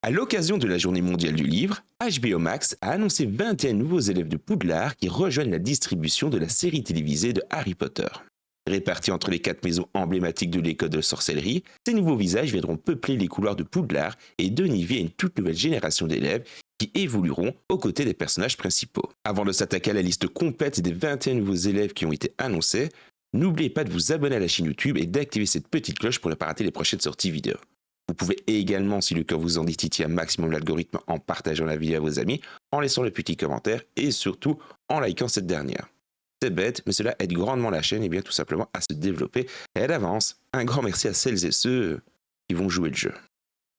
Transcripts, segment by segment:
À l'occasion de la journée mondiale du livre, HBO Max a annoncé 21 nouveaux élèves de Poudlard qui rejoignent la distribution de la série télévisée de Harry Potter. Répartis entre les 4 maisons emblématiques de l'école de sorcellerie, ces nouveaux visages viendront peupler les couloirs de Poudlard et donner vie à une toute nouvelle génération d'élèves qui évolueront aux côtés des personnages principaux. Avant de s'attaquer à la liste complète des 21 nouveaux élèves qui ont été annoncés, n'oubliez pas de vous abonner à la chaîne YouTube et d'activer cette petite cloche pour ne pas rater les prochaines sorties vidéo. Vous pouvez également, si le cœur vous en dit, titiller un maximum l'algorithme en partageant la vidéo à vos amis, en laissant le petit commentaire et surtout en likant cette dernière. C'est bête, mais cela aide grandement la chaîne et bien tout simplement à se développer. Et d'avance, un grand merci à celles et ceux qui vont jouer le jeu.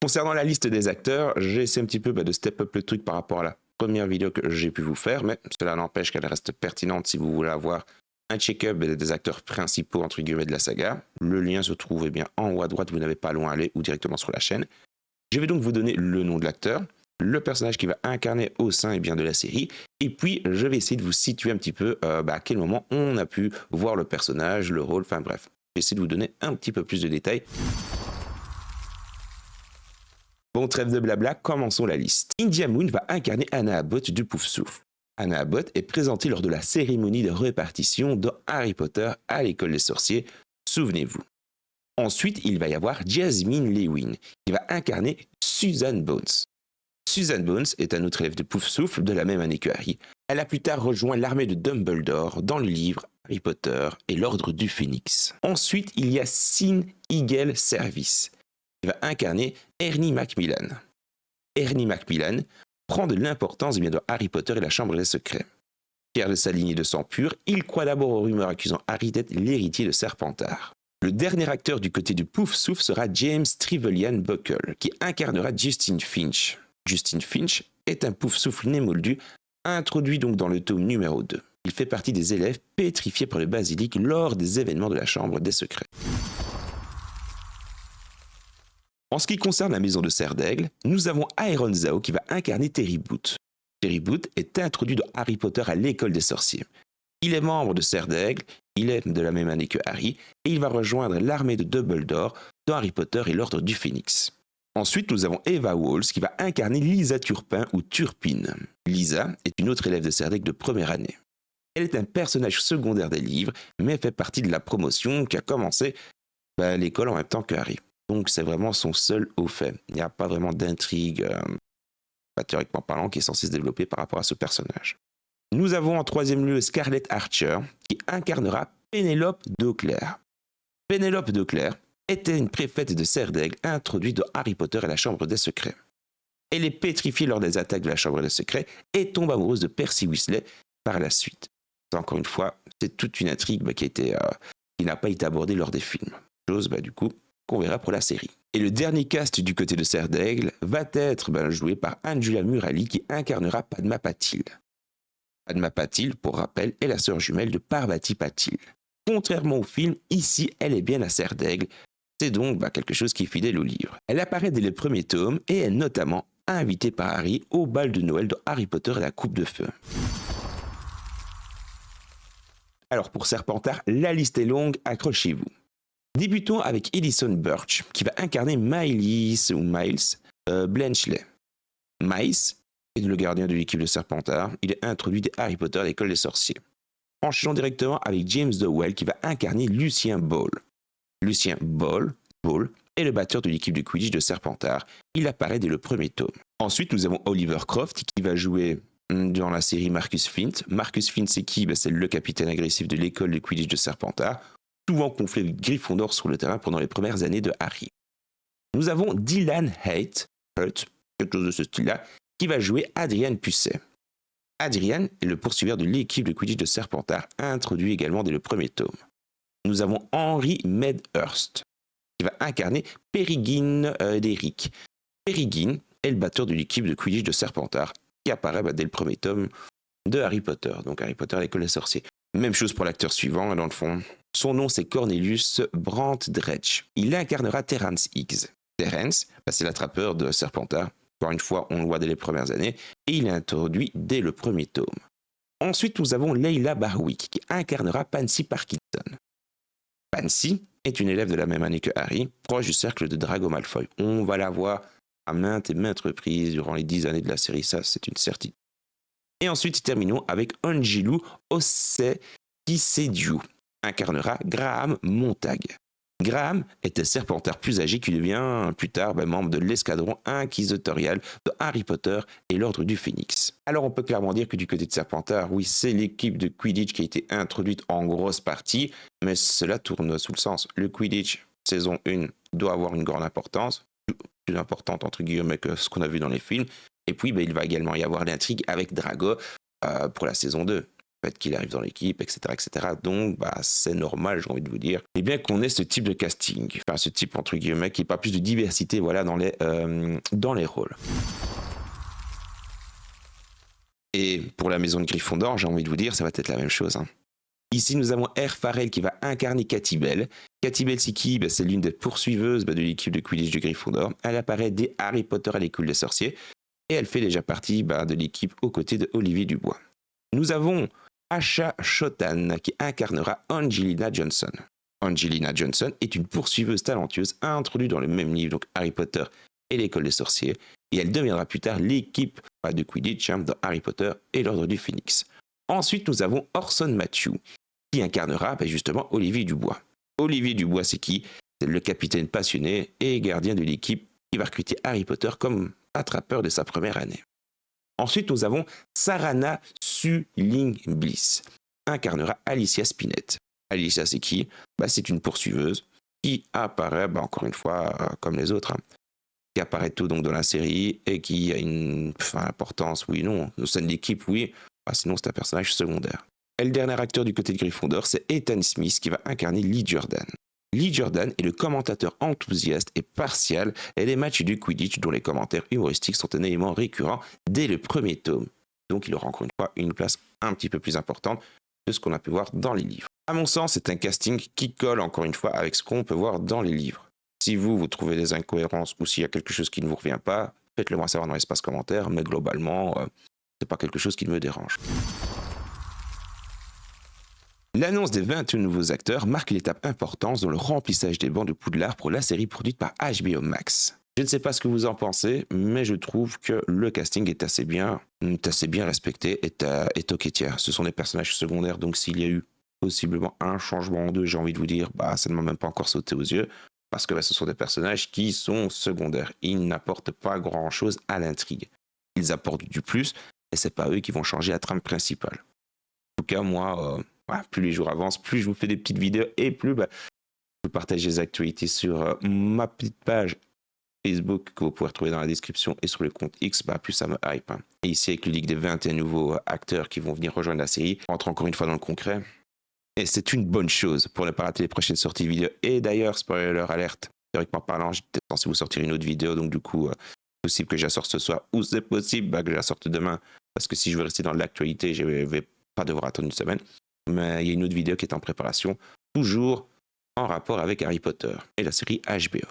Concernant la liste des acteurs, j'ai essayé un petit peu de step up le truc par rapport à la première vidéo que j'ai pu vous faire, mais cela n'empêche qu'elle reste pertinente si vous voulez avoir un check-up des acteurs principaux entre guillemets de la saga. Le lien se trouve bien en haut à droite, vous n'avez pas loin à aller ou directement sur la chaîne. Je vais donc vous donner le nom de l'acteur, le personnage qui va incarner au sein de la série, et puis je vais essayer de vous situer un petit peu à quel moment on a pu voir le personnage, le rôle, enfin bref. Je vais essayer de vous donner un petit peu plus de détails. Bon, trêve de blabla, commençons la liste. India Moon va incarner Anna Abbott du Poufsouffle. Anna Abbott est présentée lors de la cérémonie de répartition dans Harry Potter à l'école des sorciers, souvenez-vous. Ensuite, il va y avoir Jasmine Lewin, qui va incarner Susan Bones. Susan Bones est un autre élève de Poufsouffle de la même année que Harry. Elle a plus tard rejoint l'armée de Dumbledore dans le livre Harry Potter et l'Ordre du Phénix. Ensuite, il y a Sin Eagle Service, qui va incarner Ernie Macmillan. Ernie Macmillan prend de l'importance de Harry Potter et la Chambre des Secrets. Fier de sa lignée de sang pur, il croit d'abord aux rumeurs accusant Harry d'être l'héritier de Serpentard. Le dernier acteur du côté du Poufsouffle sera James Trevelyan Buckle, qui incarnera Justin Finch. Justin Finch est un Poufsouffle né moldu, introduit donc dans le tome numéro 2. Il fait partie des élèves pétrifiés par le basilic lors des événements de la Chambre des Secrets. En ce qui concerne la maison de Serdaigle, nous avons Aaron Zhao qui va incarner Terry Boot. Terry Boot est introduit dans Harry Potter à l'école des sorciers. Il est membre de Serdaigle, il est de la même année que Harry, et il va rejoindre l'armée de Dumbledore dans Harry Potter et l'Ordre du Phénix. Ensuite, nous avons Eva Walls qui va incarner Lisa Turpin ou Turpin. Lisa est une autre élève de Serdaigle de première année. Elle est un personnage secondaire des livres, mais fait partie de la promotion qui a commencé à l'école en même temps que Harry. Donc c'est vraiment son seul au fait. Il n'y a pas vraiment d'intrigue, théoriquement parlant, qui est censée se développer par rapport à ce personnage. Nous avons en troisième lieu Scarlett Archer, qui incarnera Pénélope Dauclair. Pénélope Dauclair était une préfète de Serdaigle introduite dans Harry Potter et la Chambre des Secrets. Elle est pétrifiée lors des attaques de la Chambre des Secrets et tombe amoureuse de Percy Weasley par la suite. Encore une fois, c'est toute une intrigue qui n'a pas été abordée lors des films. Chose, du coup, qu'on verra pour la série. Et le dernier cast du côté de Serdaigle va être joué par Angela Murali qui incarnera Padma Patil. Padma Patil, pour rappel, est la sœur jumelle de Parvati Patil. Contrairement au film, ici, elle est bien à Serdaigle. C'est donc quelque chose qui est fidèle au livre. Elle apparaît dès les premiers tomes et est notamment invitée par Harry au bal de Noël dans Harry Potter et la Coupe de Feu. Alors pour Serpentard, la liste est longue, accrochez-vous. Débutons avec Edison Birch, qui va incarner Miles Blenchley. Miles est le gardien de l'équipe de Serpentard. Il est introduit des Harry Potter à l'école des sorciers. Enchaînons directement avec James Dowell, qui va incarner Lucien Ball. Lucien Ball est le batteur de l'équipe de Quidditch de Serpentard. Il apparaît dès le premier tome. Ensuite, nous avons Oliver Croft, qui va jouer dans la série Marcus Fint. Marcus Fint, c'est qui ? C'est le capitaine agressif de l'école de Quidditch de Serpentard, souvent conflit avec Gryffondor sur le terrain pendant les premières années de Harry. Nous avons Dylan Hurt, quelque chose de ce style-là, qui va jouer Adrian Pusset. Adrian est le poursuiveur de l'équipe de Quidditch de Serpentard, introduit également dès le premier tome. Nous avons Henry Medhurst, qui va incarner Peregrine Derrick. Peregrine est le batteur de l'équipe de Quidditch de Serpentard, qui apparaît dès le premier tome de Harry Potter, donc Harry Potter à l'école des sorciers. Même chose pour l'acteur suivant, dans le fond. Son nom, c'est Cornelius Brandt Dredge. Il incarnera Terrence Higgs. Terrence, c'est l'attrapeur de Serpentard. Encore une fois, on le voit dès les premières années, et il est introduit dès le premier tome. Ensuite, nous avons Layla Barwick, qui incarnera Pansy Parkinson. Pansy est une élève de la même année que Harry, proche du cercle de Drago Malfoy. On va la voir à maintes et maintes reprises durant les 10 années de la série, ça c'est une certitude. Et ensuite, terminons avec Angelou Ossé-Kisediou, incarnera Graham Montag. Graham était Serpentard plus âgé qui devient plus tard membre de l'escadron inquisitorial de Harry Potter et l'Ordre du Phénix. Alors on peut clairement dire que du côté de Serpentard, oui, c'est l'équipe de Quidditch qui a été introduite en grosse partie, mais cela tourne sous le sens. Le Quidditch, saison 1, doit avoir une grande importance, plus importante entre guillemets que ce qu'on a vu dans les films, et puis il va également y avoir l'intrigue avec Drago pour la saison 2. Le fait qu'il arrive dans l'équipe, etc., etc. Donc, c'est normal, j'ai envie de vous dire. Et bien qu'on ait ce type de casting, enfin ce type, entre guillemets, qui n'est pas plus de diversité, voilà, dans les rôles. Et pour la maison de Gryffondor, j'ai envie de vous dire, ça va être la même chose. Ici, nous avons R. Farrell qui va incarner Katy Bell. Katy Bell, c'est qui ? C'est l'une des poursuiveuses de l'équipe de Quidditch de Gryffondor. Elle apparaît dès Harry Potter à l'école des sorciers. Et elle fait déjà partie de l'équipe aux côtés de Olivier Dubois. Nous avons Asha Chotan qui incarnera Angelina Johnson. Angelina Johnson est une poursuiveuse talentueuse introduite dans le même livre, donc Harry Potter et l'école des sorciers, et elle deviendra plus tard l'équipe de Quidditch dans Harry Potter et l'Ordre du Phénix. Ensuite, nous avons Orson Matthew qui incarnera justement Olivier Dubois. Olivier Dubois, c'est qui ? C'est le capitaine passionné et gardien de l'équipe qui va recruter Harry Potter comme attrapeur de sa première année. Ensuite, nous avons Sarana Suling Bliss, incarnera Alicia Spinett. Alicia, c'est qui ? C'est une poursuiveuse qui apparaît, encore une fois, comme les autres, qui apparaît tout donc dans la série et qui a une importance, oui, non, au sein de l'équipe, oui, sinon c'est un personnage secondaire. Et le dernier acteur du côté de Gryffondor, c'est Ethan Smith qui va incarner Lee Jordan. Lee Jordan est le commentateur enthousiaste et partial et des matchs du Quidditch dont les commentaires humoristiques sont un élément récurrent dès le premier tome. Donc il aura encore une fois une place un petit peu plus importante que ce qu'on a pu voir dans les livres. À mon sens, c'est un casting qui colle encore une fois avec ce qu'on peut voir dans les livres. Si vous trouvez des incohérences ou s'il y a quelque chose qui ne vous revient pas, faites-le moi savoir dans l'espace commentaire, mais globalement, c'est pas quelque chose qui me dérange. L'annonce des 21 nouveaux acteurs marque l'étape importante dans le remplissage des bancs de Poudlard pour la série produite par HBO Max. Je ne sais pas ce que vous en pensez, mais je trouve que le casting est assez bien respecté, est ok tiers. Ce sont des personnages secondaires, donc s'il y a eu possiblement un changement en deux, j'ai envie de vous dire, ça ne m'a même pas encore sauté aux yeux, parce que ce sont des personnages qui sont secondaires. Ils n'apportent pas grand-chose à l'intrigue. Ils apportent du plus, et c'est pas eux qui vont changer la trame principale. En tout cas, moi... plus les jours avancent, plus je vous fais des petites vidéos et plus je partage les actualités sur ma petite page Facebook que vous pouvez retrouver dans la description et sur le compte X, plus ça me hype. Et ici, avec le leak des 21 nouveaux acteurs qui vont venir rejoindre la série, on rentre encore une fois dans le concret. Et c'est une bonne chose pour ne pas rater les prochaines sorties vidéo. Et d'ailleurs, spoiler alerte, théoriquement parlant, j'étais censé vous sortir une autre vidéo, donc du coup, c'est possible que je la sorte ce soir ou c'est possible que je la sorte demain. Parce que si je veux rester dans l'actualité, je ne vais pas devoir attendre une semaine. Mais il y a une autre vidéo qui est en préparation, toujours en rapport avec Harry Potter et la série HBO.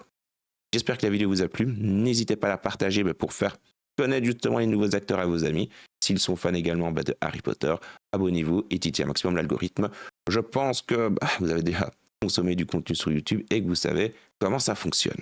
J'espère que la vidéo vous a plu. N'hésitez pas à la partager pour faire connaître justement les nouveaux acteurs à vos amis. S'ils sont fans également de Harry Potter, abonnez-vous et titillez un maximum l'algorithme. Je pense que vous avez déjà consommé du contenu sur YouTube et que vous savez comment ça fonctionne.